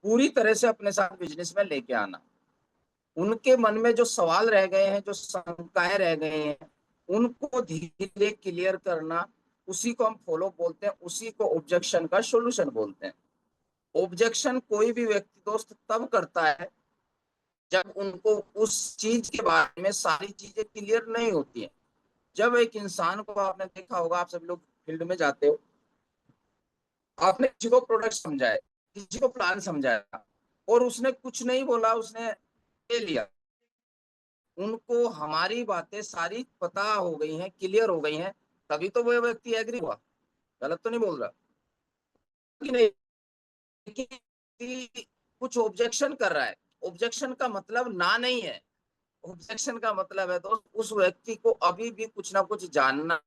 पूरी तरह से अपने साथ बिजनेस में लेके आना। उनके मन में जो सवाल रह गए हैं, जो शंकाएं रह गए हैं, उनको धीरे क्लियर करना, उसी को हम फॉलो बोलते हैं, उसी को ऑब्जेक्शन का सॉल्यूशन बोलते हैं। ऑब्जेक्शन कोई भी व्यक्ति दोस्त तब करता है जब उनको उस चीज के बारे में सारी चीजें क्लियर नहीं होती है। जब एक इंसान को, आपने देखा होगा, आप सभी लोग फील्ड में जाते हो, आपने किसी को प्रोडक्ट समझाया, किसी को प्लान समझाया, और उसने कुछ नहीं बोला, उसने ले लिया, उनको हमारी बातें सारी पता हो गई हैं, क्लियर हो गई हैं, तभी तो वो व्यक्ति एग्री हुआ। गलत तो नहीं बोल रहा कि नहीं? लेकिन कुछ ऑब्जेक्शन कर रहा है, ऑब्जेक्शन का मतलब ना नहीं है। ऑब्जेक्शन का मतलब है तो उस व्यक्ति को अभी भी कुछ ना कुछ जानना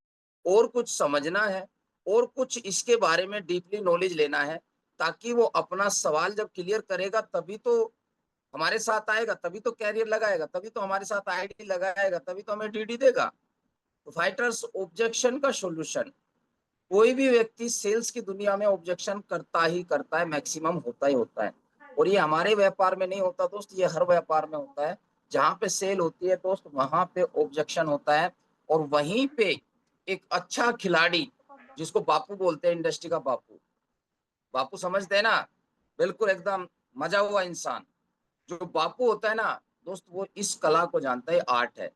और कुछ समझना है और कुछ इसके बारे में डीपली नॉलेज लेना है, ताकि वो अपना सवाल जब क्लियर करेगा तभी तो हमारे साथ आएगा, तभी तो कैरियर लगाएगा, तभी तो हमारे साथ आईडी लगाएगा, तभी तो हमें डीडी देगा। तो फाइटर्स, ऑब्जेक्शन का सॉल्यूशन, कोई भी व्यक्ति सेल्स की दुनिया में ऑब्जेक्शन करता ही करता है, मैक्सिमम होता ही होता है। और ये हमारे व्यापार में नहीं होता दोस्त, ये हर व्यापार में होता है। जहां पे सेल होती है दोस्त, वहां पे ऑब्जेक्शन होता है। और वहीं पे एक अच्छा खिलाड़ी, जिसको बापू बोलते हैं, इंडस्ट्री का बापू, बापू समझते हैं ना, बिल्कुल एकदम मजा हुआ इंसान, जो बापू होता है ना दोस्त, वो इस कला को जानता है, आर्ट है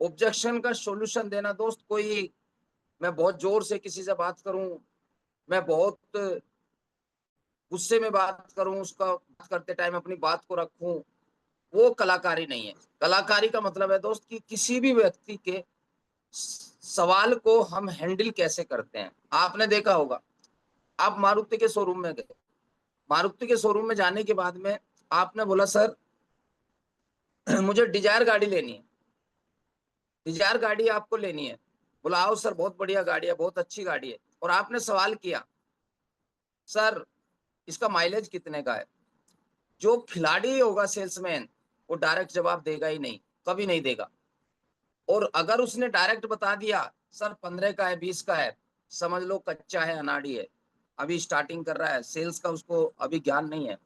ऑब्जेक्शन का सॉल्यूशन देना दोस्त। कोई, मैं बहुत जोर से किसी से बात करूं, मैं बहुत गुस्से में बात करूं, उसका बात करते टाइम अपनी बात को रखूं, वो कलाकारी नहीं है। कलाकारी का मतलब है दोस्त कि किसी भी व्यक्ति के सवाल को हम हैंडल कैसे करते हैं। आपने देखा होगा, आप मारुति के शोरूम में गए, मारुति के शोरूम में जाने के बाद में आपने बोला सर मुझे डिजायर गाड़ी लेनी है, डिजायर गाड़ी आपको लेनी है। बोला आओ सर, बहुत बढ़िया गाड़ी है, बहुत अच्छी गाड़ी है। और आपने सवाल किया सर इसका माइलेज कितने का है। जो खिलाड़ी होगा सेल्समैन, वो डायरेक्ट जवाब देगा ही नहीं, कभी नहीं देगा। और अगर उसने डायरेक्ट बता दिया सर 15 का है, 20 का है, समझ लो कच्चा है, अनाड़ी है, अभी स्टार्टिंग कर रहा है सेल्स का, उसको अभी ज्ञान नहीं है,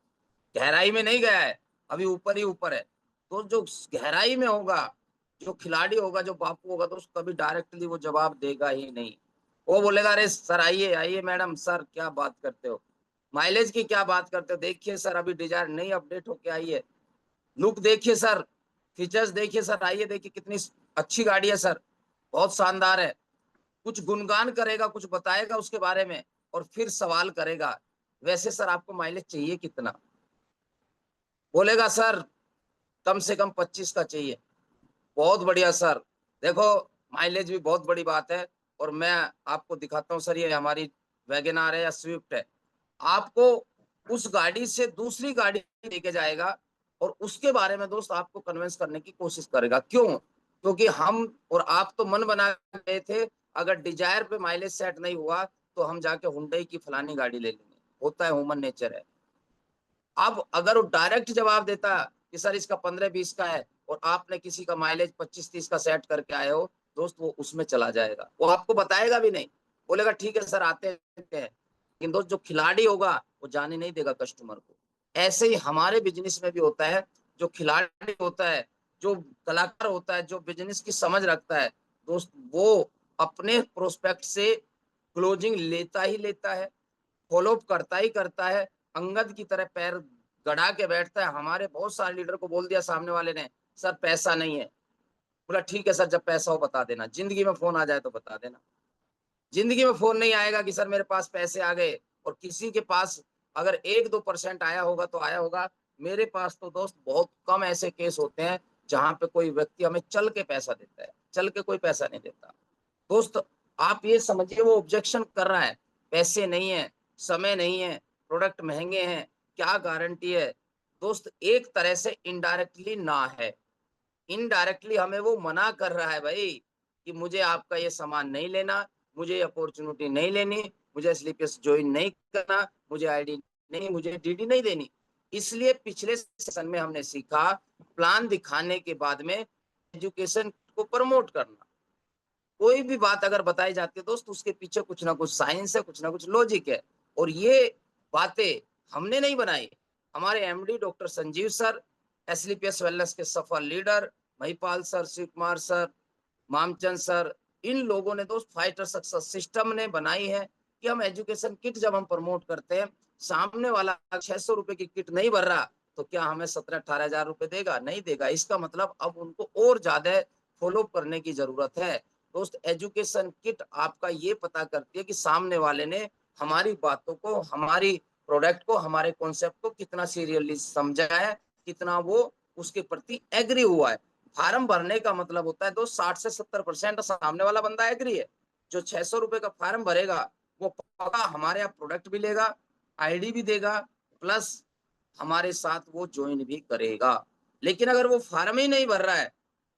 गहराई में नहीं गया है, अभी ऊपर ही ऊपर है। तो जो गहराई में होगा, जो खिलाड़ी होगा, जो बापू होगा, तो उसको कभी डायरेक्टली वो जवाब देगा ही नहीं। वो बोलेगा अरे सर आइए आइए मैडम, सर क्या बात करते हो, माइलेज की क्या बात करते हो, देखिए सर अभी डिजायर नई अपडेट होके आई है, लुक देखिए सर, फीचर्स देखिए सर, आइए देखिए कितनी अच्छी गाड़ी है सर, बहुत शानदार है। कुछ गुणगान करेगा, कुछ बताएगा उसके बारे में, और फिर सवाल करेगा वैसे सर आपको माइलेज चाहिए कितना। बोलेगा सर कम से कम 25 का चाहिए। बहुत बढ़िया सर, देखो माइलेज भी बहुत बड़ी बात है, और मैं आपको दिखाता हूँ सर, ये हमारी वैगन आर है या स्विफ्ट है। आपको उस गाड़ी से दूसरी गाड़ी लेके जाएगा, और उसके बारे में दोस्त आपको कन्विंस करने की कोशिश करेगा। क्यों? क्योंकि हम और आप तो मन बना गए थे, अगर डिजायर पे माइलेज सेट नहीं हुआ तो हम जाके हुंडई की फलानी गाड़ी ले लेंगे, होता है, ह्यूमन नेचर है। अब अगर वो डायरेक्ट जवाब देता कि सर इसका 15-20 का है, और आपने किसी का माइलेज 25-30 का सेट करके आए हो दोस्त, वो उसमें चला जाएगा, वो आपको बताएगा भी नहीं, बोलेगा ठीक है सर आते हैं। लेकिन दोस्त जो खिलाड़ी होगा वो जाने नहीं देगा कस्टमर को। ऐसे ही हमारे बिजनेस में भी होता है, जो खिलाड़ी होता है, जो कलाकार होता है, जो बिजनेस की समझ रखता है दोस्त, वो अपने प्रोस्पेक्ट से क्लोजिंग लेता ही लेता है, फॉलो अप करता ही करता है, अंगद की तरह पैर गड़ा के बैठता है। हमारे बहुत सारे लीडर को बोल दिया सामने वाले ने, सर पैसा नहीं है। बोला ठीक है सर, जब पैसा हो बता देना, जिंदगी में फोन आ जाए तो बता देना। जिंदगी में फोन नहीं आएगा कि सर मेरे पास पैसे आ गए, और किसी के पास अगर 1-2% आया होगा तो आया होगा। मेरे पास तो दोस्त बहुत कम ऐसे केस होते हैं जहां पे कोई व्यक्ति हमें चल के पैसा देता है, चल के कोई पैसा नहीं देता दोस्त। आप ये समझिए वो ऑब्जेक्शन कर रहा है, पैसे नहीं है, समय नहीं है, प्रोडक्ट महंगे हैं, क्या गारंटी है दोस्त। एक तरह से इनडायरेक्टली ना है, इनडायरेक्टली हमें वो मना कर रहा है भाई, कि मुझे आपका ये सामान नहीं लेना, मुझे ये अपॉर्चुनिटी नहीं लेनी, मुझे स्लीपर्स ज्वाइन नहीं करना, मुझे आईडी नहीं, मुझे डीडी नहीं देनी। इसलिए पिछले सेशन में हमने सीखा, प्लान दिखाने के बाद में एजुकेशन को प्रमोट करना। कोई भी बात अगर बताई जाती है दोस्त, उसके पीछे कुछ ना कुछ साइंस है, कुछ ना कुछ लॉजिक है। और ये बातें हमने नहीं बनाई, हमारे एमडी डॉक्टर संजीव सर, एसलीपीएस वेलनेस के सफल leader Mahipal sir, Shiv Kumar sir, Mamchand sir, इन लोगों ने दोस्त फाइटर सक्सेस सिस्टम ने बनाई है कि हम एजुकेशन किट जब हम प्रमोट करते हैं, सामने वाला 600 रुपए की किट नहीं भर रहा तो क्या हमें 17-18 हजार रुपए देगा? नहीं देगा। इसका मतलब अब उनको और ज्यादा फॉलो करने की जरूरत है। दोस्त, एजुकेशन किट आपका ये पता करती है कि सामने वाले ने हमारी बातों को, हमारी प्रोडक्ट को, हमारे कॉन्सेप्ट को कितना सीरियसली समझा है, कितना वो उसके प्रति एग्री हुआ है। फार्म भरने का मतलब होता है दोस्त 60 से 70% सामने वाला बंदा एग्री है। जो 600 रुपए का फार्म भरेगा वो पक्का हमारे यहाँ प्रोडक्ट भी लेगा, आईडी भी देगा, प्लस हमारे साथ वो ज्वाइन भी करेगा। लेकिन अगर वो फार्म ही नहीं भर रहा है,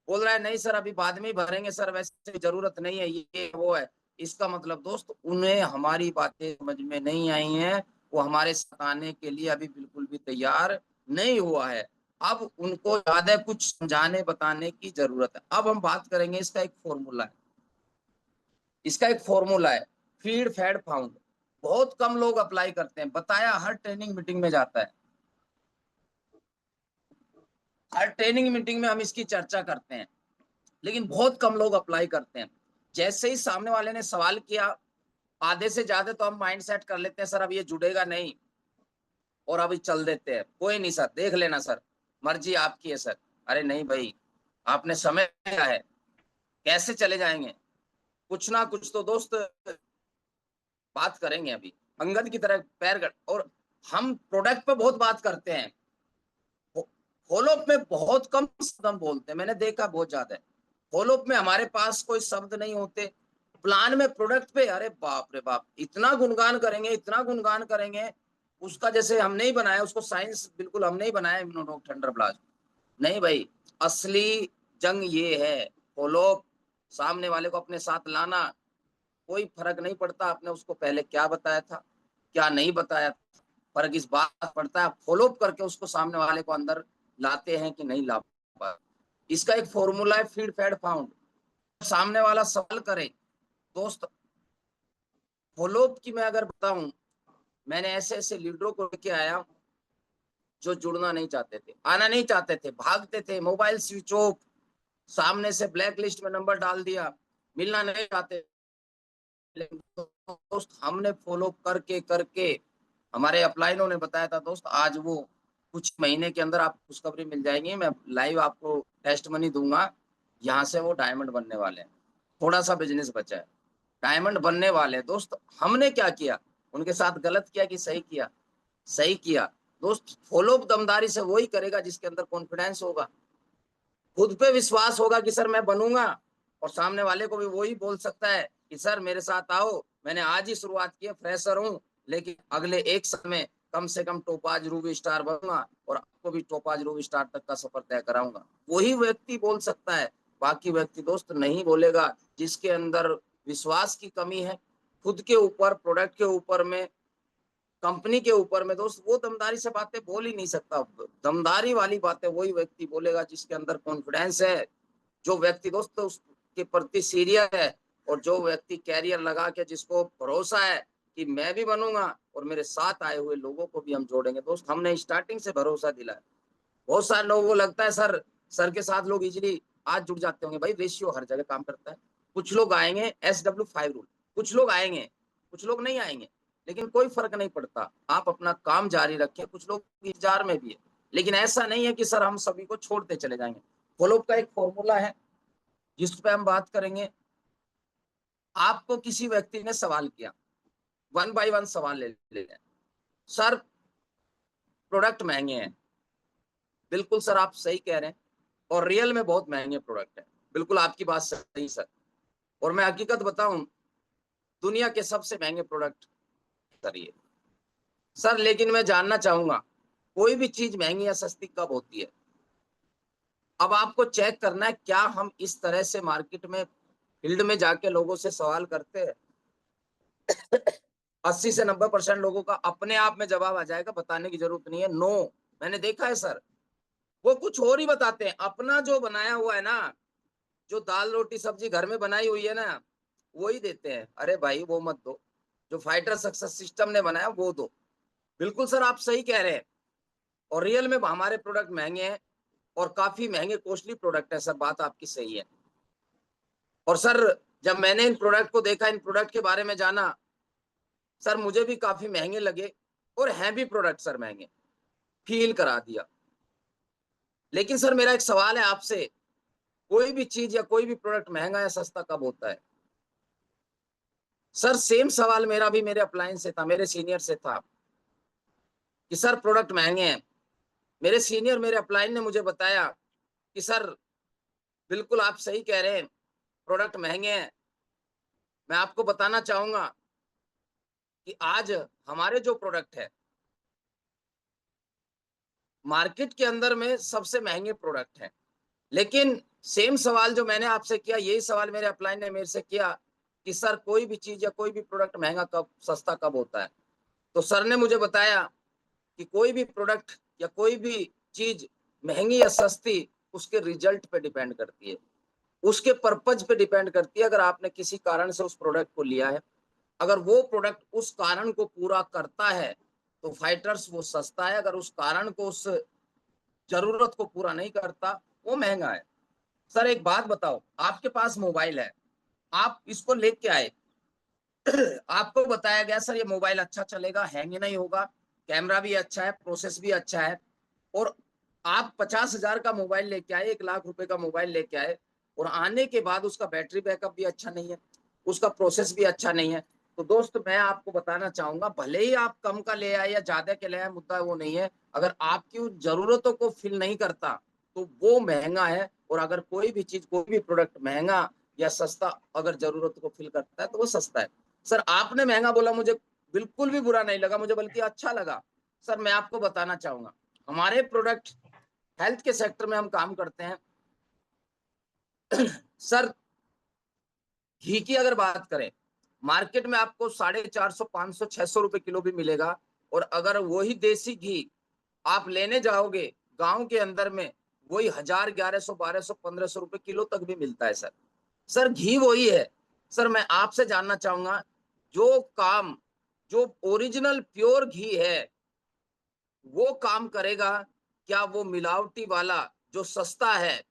बोल रहा है नहीं सर अभी बाद में ही भरेंगे सर, वैसे जरूरत नहीं है, ये वो है, इसका मतलब दोस्त उन्हें हमारी बातें समझ में नहीं आई हैं, वो हमारे साथ आने के लिए अभी बिल्कुल भी तैयार नहीं हुआ है। अब उनको ज्यादा कुछ समझाने बताने की जरूरत है। अब हम बात करेंगे, इसका एक फॉर्मूला है, इसका एक फॉर्मूला है, फीड फैड फाउंड। बहुत कम लोग अप्लाई करते हैं, बताया हर ट्रेनिंग मीटिंग में जाता है, हर ट्रेनिंग मीटिंग में हम इसकी चर्चा करते हैं, लेकिन बहुत कम लोग अप्लाई करते हैं। जैसे ही सामने वाले ने सवाल किया, आधे से ज्यादा तो हम माइंड सेट कर लेते हैं सर अब ये जुड़ेगा नहीं, और अभी चल देते हैं, कोई नहीं सर देख लेना सर, मर्जी आपकी है सर। अरे नहीं भाई, आपने समय दिया है, कैसे चले जाएंगे? कुछ ना कुछ तो दोस्त बात करेंगे अभी, अंगद की तरह पैर गड़। और हम प्रोडक्ट पे बहुत बात करते हैं, फॉलोअप में बहुत कम शब्द हम बोलते हैं, मैंने देखा बहुत ज्यादा। फॉलोअप में हमारे पास कोई शब्द नहीं होते, प्लान में प्रोडक्ट पे अरे बाप रे बाप, इतना गुणगान करेंगे, इतना गुणगान करेंगे उसका, जैसे हमने ही बनाया उसको, साइंस बिल्कुल हमने ही बनाया इम्यूनोटॉक थंडर ब्लास्ट। नहीं भाई, असली जंग ये है, फॉलोअप, सामने वाले को अपने साथ लाना। कोई फर्क नहीं पड़ता आपने उसको पहले क्या बताया था, क्या नहीं बताया था, फर्क इस बात पड़ता है फॉलोअप करके उसको सामने वाले को अंदर लाते हैं कि नहीं ला पाते। इसका एक फॉर्मूला है, फीड फैड फाउंड। सामने वाला सवाल करे दोस्त, फॉलोअप की मैं अगर बताऊं, मैंने ऐसे ऐसे लीडरों को लेके आया जो जुड़ना नहीं चाहते थे, आना नहीं चाहते थे, भागते थे, मोबाइल स्विच ऑफ, सामने से ब्लैक लिस्ट में नंबर डाल दिया, मिलना नहीं चाहते। दोस्त हमने फॉलो करके करके, हमारे अपलाइनों ने बताया था दोस्त, आज वो कुछ महीने के अंदर आपको खुशखबरी मिल जाएगी, मैं लाइव आपको टेस्ट मनी दूंगा, यहाँ से वो डायमंड बनने वाले हैं। थोड़ा सा बिजनेस बचा है, डायमंड बनने वाले हैं दोस्त। हमने क्या किया, उनके साथ गलत किया कि सही किया? सही किया। दोस्त, फॉलो दमदारी से वही करेगा जिसके अंदर कॉन्फिडेंस होगा, खुद पे विश्वास होगा कि सर मैं बनूंगा, और सामने वाले को भी वही बोल सकता है कि सर मेरे साथ आओ, मैंने आज ही शुरुआत की है, फ्रेशर हूँ, लेकिन अगले एक साल में कम से कम टोपाज रूबी स्टार बनूंगा और आपको भी टोपाज रूबी स्टार तक का सफर तय कराऊंगा। वही व्यक्ति बोल सकता है, बाकी व्यक्ति दोस्त नहीं बोलेगा। जिसके अंदर विश्वास की कमी है, खुद के ऊपर, प्रोडक्ट के ऊपर में, कंपनी के ऊपर में दोस्त, वो दमदारी से बातें बोल ही नहीं सकता। दमदारी वाली बातें वही व्यक्ति बोलेगा जिसके अंदर कॉन्फिडेंस है, जो व्यक्ति दोस्त उसके प्रति सीरियस है, और जो व्यक्ति कैरियर लगा के जिसको भरोसा है कि मैं भी बनूंगा और मेरे साथ आए हुए लोगों को भी हम जोड़ेंगे। दोस्त, हमने स्टार्टिंग से भरोसा दिलाया। बहुत सारे लोगों को लगता है सर, सर के साथ लोग इजीली आज जुड़ जाते होंगे। भाई रेशियो हर जगह काम करता है। कुछ लोग आएंगे, SW5 रूल, कुछ लोग आएंगे, कुछ लोग नहीं आएंगे, लेकिन कोई फर्क नहीं पड़ता, आप अपना काम जारी रखें। कुछ लोग इंतजार में भी है, लेकिन ऐसा नहीं है कि सर हम सभी को छोड़ते चले जाएंगे। फॉलोअप का एक फॉर्मूला है जिस पे हम बात करेंगे। आपको किसी व्यक्ति ने सवाल किया, वन बाय वन सवाल ले लें, सर प्रोडक्ट महंगे हैं। बिल्कुल सर आप सही कह रहे हैं, और रियल में बहुत महंगे प्रोडक्ट है, बिल्कुल आपकी बात सही सर। और मैं हकीकत बताऊं, दुनिया के सबसे महंगे प्रोडक्ट सर ये। सर लेकिन मैं जानना चाहूंगा, कोई भी चीज महंगी या सस्ती कब होती है? अब आपको चेक करना है, क्या हम इस तरह से मार्केट में, फील्ड में जाके लोगों से सवाल करते हैं? 80 से 90% लोगों का अपने आप में जवाब आ जाएगा, बताने की जरूरत नहीं है, नो। मैंने देखा है सर, वो कुछ और ही बताते हैं। अपना जो बनाया हुआ है ना, जो दाल रोटी सब्जी घर में बनाई हुई है ना, वही देते हैं। अरे भाई वो मत दो, जो फाइटर सक्सेस सिस्टम ने बनाया वो दो। बिल्कुल सर आप सही कह रहे हैं, और रियल में हमारे प्रोडक्ट महंगे हैं और काफी महंगे कॉस्टली प्रोडक्ट है सर, बात आपकी सही है। और सर जब मैंने इन प्रोडक्ट को देखा, इन प्रोडक्ट के बारे में जाना, सर मुझे भी काफी महंगे लगे और हैं भी प्रोडक्ट सर महंगे, फील करा दिया। लेकिन सर मेरा एक सवाल है आपसे, कोई भी चीज या कोई भी प्रोडक्ट महंगा या सस्ता कब होता है? सर सेम सवाल मेरा भी मेरे अपलाइन से था, मेरे सीनियर से था कि सर प्रोडक्ट महंगे हैं। मेरे सीनियर मेरे अपलाइन ने मुझे बताया कि सर बिल्कुल आप सही कह रहे हैं, प्रोडक्ट महंगे हैं। मैं आपको बताना चाहूंगा कि आज हमारे जो प्रोडक्ट है मार्केट के अंदर में सबसे महंगे प्रोडक्ट हैं। लेकिन सेम सवाल जो मैंने आपसे किया, यही सवाल मेरे अपलाइन ने मेरे से किया कि सर कोई भी चीज या कोई भी प्रोडक्ट महंगा कब, सस्ता कब होता है? तो सर ने मुझे बताया कि कोई भी प्रोडक्ट या कोई भी चीज महंगी या सस्ती उसके रिजल्ट पे डिपेंड करती है, उसके पर्पज पे डिपेंड करती है। अगर आपने किसी कारण से उस प्रोडक्ट को लिया है, अगर वो प्रोडक्ट उस कारण को पूरा करता है तो फाइटर्स वो सस्ता है, अगर उस कारण को, उस जरूरत को पूरा नहीं करता वो महंगा है। सर एक बात बताओ, आपके पास मोबाइल है, आप इसको लेके आए, आपको बताया गया सर ये मोबाइल अच्छा चलेगा, हैंग नहीं होगा, कैमरा भी अच्छा है, प्रोसेस भी अच्छा है, और आप 50,000 का मोबाइल लेके आए, 1 लाख रुपए का मोबाइल लेके आए, और आने के बाद उसका बैटरी बैकअप भी अच्छा नहीं है, उसका प्रोसेस भी अच्छा नहीं है। तो दोस्त मैं आपको बताना चाहूंगा, भले ही आप कम का ले आए या ज्यादा के ले आए, मुद्दा वो नहीं है, अगर आपकी उन जरूरतों को फिल नहीं करता तो वो महंगा है। और अगर कोई भी चीज, कोई भी प्रोडक्ट महंगा या सस्ता अगर जरूरत को फिल करता है तो वो सस्ता है। सर आपने महंगा बोला, मुझे बिल्कुल भी बुरा नहीं लगा, मुझे बल्कि अच्छा लगा। सर मैं आपको बताना चाहूंगा, हमारे प्रोडक्ट हेल्थ के सेक्टर में हम काम करते हैं। सर घी की अगर बात करें, मार्केट में आपको 450, 500, 600 रुपए किलो भी मिलेगा, और अगर वही देसी घी आप लेने जाओगे गांव के अंदर में, वही 1000, 1100, 1200, 1500 रुपए किलो तक भी मिलता है सर। सर घी वही है। सर मैं आपसे जानना चाहूंगा, जो काम, जो ओरिजिनल प्योर घी है वो काम करेगा, क्या वो मिलावटी वाला जो सस्ता है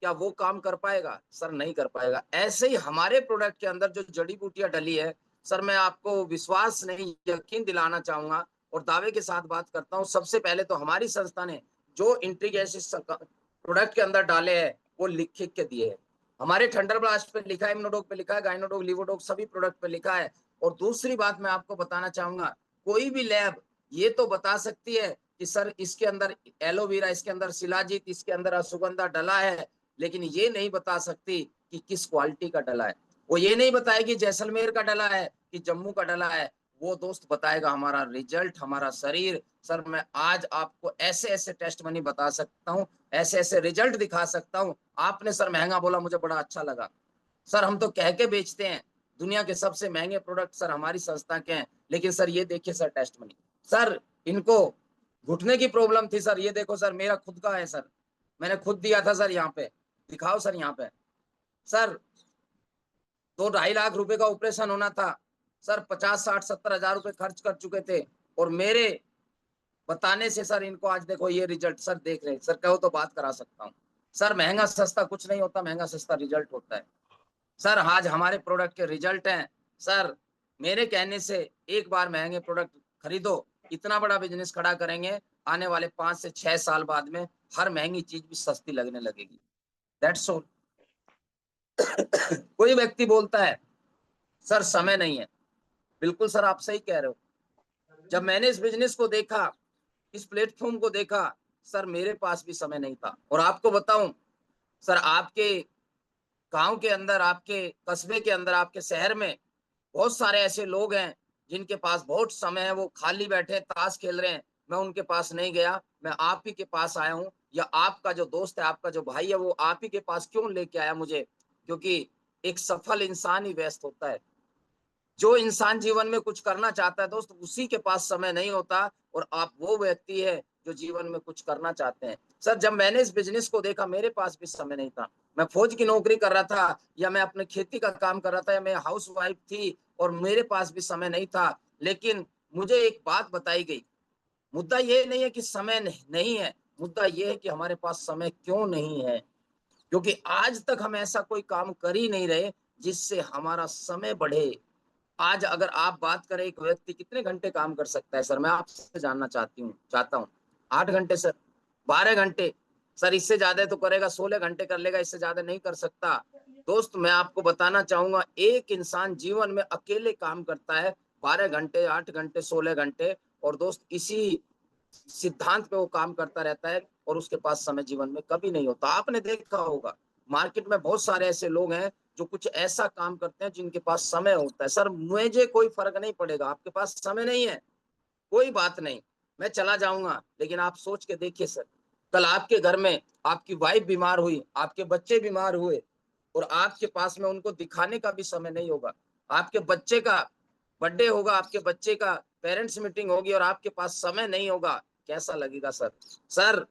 क्या वो काम कर पाएगा? सर नहीं कर पाएगा। ऐसे ही हमारे प्रोडक्ट के अंदर जो जड़ी बूटियां डली है, सर मैं आपको विश्वास नहीं, यकीन दिलाना चाहूंगा और दावे के साथ बात करता हूं, सबसे पहले तो हमारी संस्था ने जो इंट्रीगेसिस प्रोडक्ट के अंदर डाले हैं वो लिख के दिए हैं। हमारे थंडर ब्लास्ट पे लिखा है, इम्यूनोडोग पे लिखा है, गाइनोडोग, लिवोडोग सभी प्रोडक्ट पे लिखा है। और दूसरी बात मैं आपको बताना चाहूंगा, कोई भी लैब ये तो बता सकती है कि सर इसके अंदर एलोवेरा, इसके अंदर शिलाजीत, इसके अंदर अश्वगंधा डला है, लेकिन ये नहीं बता सकती कि किस क्वालिटी का डला है। वो ये नहीं बताएगी जैसलमेर का डला है कि जम्मू का डला है। वो दोस्त बताएगा हमारा रिजल्ट, हमारा शरीर। सर मैं आज आपको ऐसे ऐसे टेस्ट मनी बता सकता हूँ, ऐसे ऐसे रिजल्ट दिखा सकता हूँ। आपने सर महंगा बोला, मुझे बड़ा अच्छा लगा। सर हम तो कह के बेचते हैं दुनिया के सबसे महंगे प्रोडक्ट सर हमारी संस्था के हैं, लेकिन सर ये देखिए सर टेस्ट मनी, सर इनको घुटने की प्रॉब्लम थी सर, ये देखो सर मेरा खुद का है सर, मैंने खुद दिया था सर, यहाँ पे दिखाओ सर, यहाँ पे सर 2-2.5 लाख रुपए का ऑपरेशन होना था सर, 50, 60, 70 हजार रुपए खर्च कर चुके थे, और मेरे बताने से सर इनको आज देखो ये रिजल्ट सर देख रहे हैं। सर कहो तो बात करा सकता हूँ। सर महंगा सस्ता कुछ नहीं होता, महंगा सस्ता रिजल्ट होता है। सर आज हमारे प्रोडक्ट के रिजल्ट हैं सर, मेरे कहने से एक बार महंगे प्रोडक्ट खरीदो, इतना बड़ा बिजनेस खड़ा करेंगे, आने वाले 5 से 6 साल बाद में हर महंगी चीज भी सस्ती लगने लगेगी। That's all. कोई व्यक्ति बोलता है सर समय नहीं है, बिल्कुल सर आप सही कह रहे हो। जब मैंने इस बिजनेस को देखा, इस प्लेटफॉर्म को देखा, सर मेरे पास भी समय नहीं था। और आपको बताऊं सर, आपके गांव के अंदर, आपके कस्बे के अंदर, आपके शहर में बहुत सारे ऐसे लोग हैं जिनके पास बहुत समय है, वो खाली बैठे ताश खेल रहे हैं। मैं उनके पास नहीं गया, मैं आप ही के पास आया हूँ, या आपका जो दोस्त है, आपका जो भाई है, वो आप ही के पास क्यों लेके आया मुझे? क्योंकि एक सफल इंसान ही व्यस्त होता है। जो इंसान जीवन में कुछ करना चाहता है दोस्त, उसी के पास समय नहीं होता, और आप वो व्यक्ति है जो जीवन में कुछ करना चाहते हैं। सर जब मैंने इस बिजनेस को देखा, मेरे पास भी समय नहीं था। मैं फौज की नौकरी कर रहा था, या मैं अपने खेती का काम कर रहा था, या मैं हाउस वाइफ थी, और मेरे पास भी समय नहीं था। लेकिन मुझे एक बात बताई गई मुद्दा ये नहीं है कि समय नहीं है, मुद्दा ये है कि हमारे पास समय क्यों नहीं है? क्योंकि आज तक हम ऐसा कोई काम कर ही नहीं रहे जिससे हमारा समय बढ़े। आज अगर आप बात करें एक व्यक्ति कितने घंटे काम कर सकता है सर? मैं आपसे जानना चाहता हूँ। 8 घंटे सर, 12 घंटे, सर इससे ज़्यादा तो करेगा 16 घंटे कर लेगा, इससे ज़्यादा नहीं कर सकता। दोस्त मैं आपको बताना चाहूँगा एक इंसान जीवन में अकेले काम करता है 12 घंटे, 8 घंटे, 16 घंटे और दोस्त इसी सिद्धांत पे वो काम करता रहता है और उसके पास समय जीवन में कभी नहीं होता। आपने देखा होगा मार्केट में बहुत सारे ऐसे लोग हैं जो कुछ ऐसा काम करते हैं जिनके पास समय होता है। सर मुझे कोई फ़र्क नहीं पड़ेगा, आपके पास समय नहीं है, कोई बात नहीं, मैं चला जाऊँगा। लेकिन आप सोच के देखिए सर, कल आपके घर में आपकी वाइफ़ बीमार हुई, आपके बच्चे बीमार हुए और आपके पास में उनको दिखाने का भी समय नहीं होगा। आपके बच्चे का बर्थडे होगा, आपके बच्चे का पेरेंट्स मीटिंग होगी और आपके पास समय नहीं होगा, कैसा लगेगा सर? सर,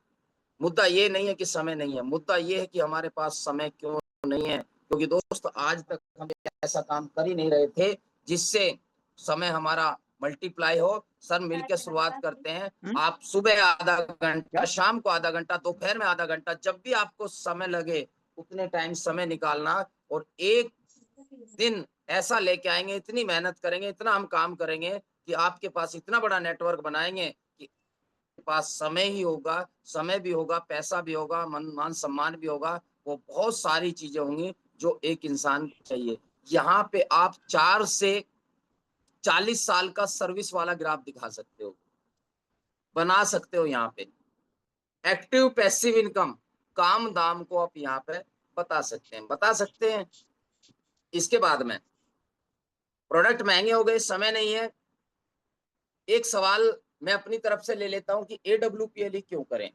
मुद्दा ये नहीं है कि समय नहीं है, मुद्दा ये है कि हमारे पास समय क्यों नहीं है? क्योंकि दोस्त आज तक हम ऐसा काम कर ही नहीं रहे थे, जिससे समय हमारा मल्टीप्लाई हो। सर मिलके शुरुआत करते हैं। हुँ, आप सुबह आधा घंटा, क्या? शाम को आधा घंटा, दोपहर में आधा घंटा, जब भी आपको समय लगे, उतने टाइम समय निकालना और एक दिन ऐसा लेके आएँगे, इतनी मेहनत करेंगे, इतना हम काम करेंगे कि आपके पास इतना बड़ा नेटवर्क बनाएँगे कि पास समय ही होगा, समय भी होगा, पैसा भी होगा, मान-सम्मान भी होगा, वो बहुत सारी चीज़ें होंगी जो एक इंसान को चाहिए। यहाँ पे आप 4 से 40 साल का सर्विस वाला ग्राफ दिखा सकते हो, बना सकते हो यहाँ पे। एक्टिव पैसिव इनकम, काम-दाम को आप यहाँ पे बता सकते हैं। इसके बाद में प्रोडक्ट महँगे हो गए, समय नहीं है। एक सवाल मैं अपनी तरफ से ले लेता हूँ कि एडब्ल्यूपीएल ही क्यों करें?